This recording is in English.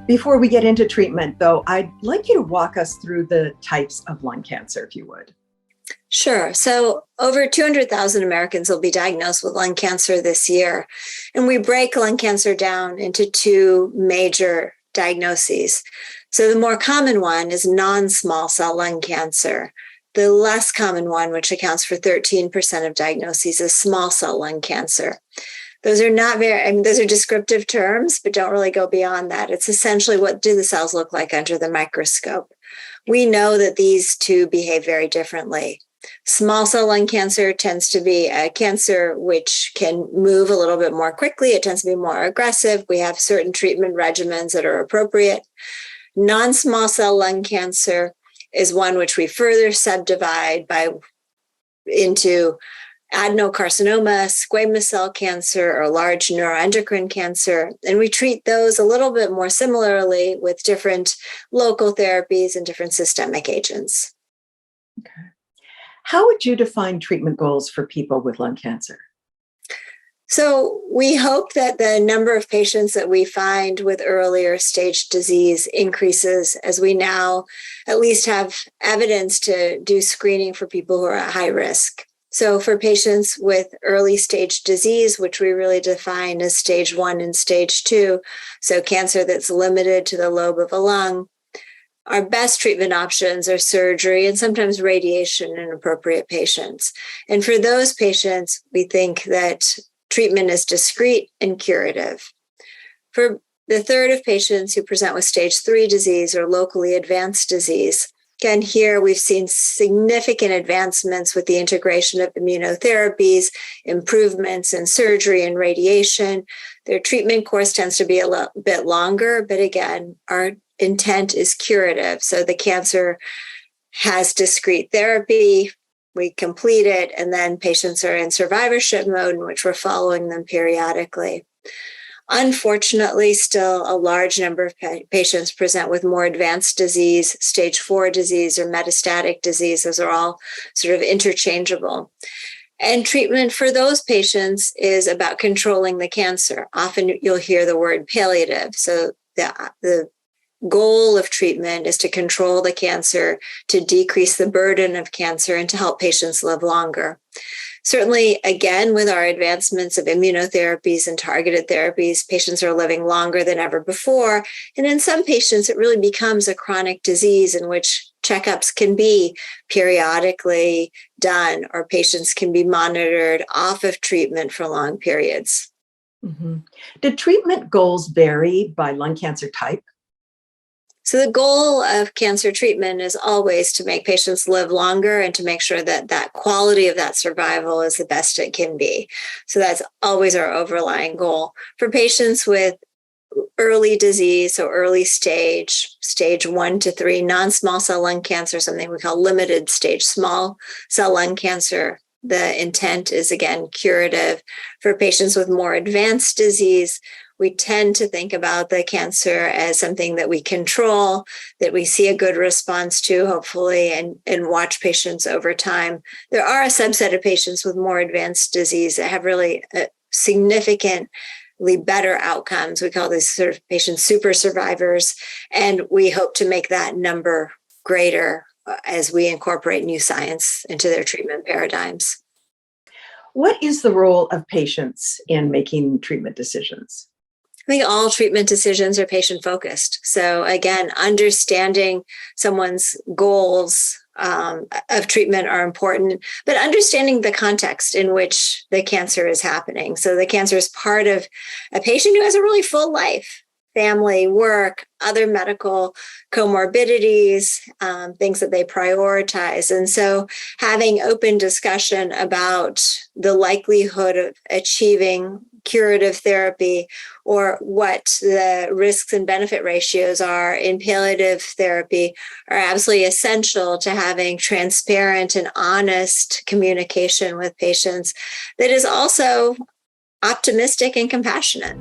Before we get into treatment, though, I'd like you to walk us through the types of lung cancer, if you would. Sure. So over 200,000 Americans will be diagnosed with lung cancer this year. And we break lung cancer down into two major diagnoses. So the more common one is non-small cell lung cancer. The less common one, which accounts for 13% of diagnoses, is small cell lung cancer. Those are not those are descriptive terms, but don't really go beyond that. It's essentially, what do the cells look like under the microscope? We know that these two behave very differently. Small cell lung cancer tends to be a cancer which can move a little bit more quickly. It tends to be more aggressive. We have certain treatment regimens that are appropriate. Non-small cell lung cancer is one which we further subdivide into adenocarcinoma, squamous cell cancer, or large neuroendocrine cancer. And we treat those a little bit more similarly with different local therapies and different systemic agents. Okay. How would you define treatment goals for people with lung cancer? So we hope that the number of patients that we find with earlier stage disease increases as we now at least have evidence to do screening for people who are at high risk. So for patients with early stage disease, which we really define as stage 1 and stage 2, so cancer that's limited to the lobe of a lung, our best treatment options are surgery and sometimes radiation in appropriate patients. And for those patients, we think that treatment is discrete and curative. For the third of patients who present with stage 3 disease or locally advanced disease, again, here we've seen significant advancements with the integration of immunotherapies, improvements in surgery and radiation. Their treatment course tends to be a bit longer, but again, our intent is curative. So the cancer has discrete therapy, we complete it, and then patients are in survivorship mode in which we're following them periodically. Unfortunately, still a large number of patients present with more advanced disease, stage 4 disease, or metastatic disease. Those are all sort of interchangeable. And treatment for those patients is about controlling the cancer. Often you'll hear the word palliative. So the goal of treatment is to control the cancer, to decrease the burden of cancer, and to help patients live longer. Certainly, again, with our advancements of immunotherapies and targeted therapies, patients are living longer than ever before. And in some patients, it really becomes a chronic disease in which checkups can be periodically done, or patients can be monitored off of treatment for long periods. Mm-hmm. Do treatment goals vary by lung cancer type? So the goal of cancer treatment is always to make patients live longer and to make sure that that quality of that survival is the best it can be. So that's always our overlying goal. For patients with early disease, so early stage 1 to 3, non-small cell lung cancer, something we call limited stage small cell lung cancer, the intent is, again, curative. For patients with more advanced disease, we tend to think about the cancer as something that we control, that we see a good response to, hopefully, and watch patients over time. There are a subset of patients with more advanced disease that have really significantly better outcomes. We call these sort of patients super survivors, and we hope to make that number greater as we incorporate new science into their treatment paradigms. What is the role of patients in making treatment decisions? I think all treatment decisions are patient-focused. So again, understanding someone's goals of treatment are important, but understanding the context in which the cancer is happening. So the cancer is part of a patient who has a really full life, family, work, other medical comorbidities, things that they prioritize. And so having open discussion about the likelihood of achieving curative therapy, or what the risks and benefit ratios are in palliative therapy, are absolutely essential to having transparent and honest communication with patients that is also optimistic and compassionate.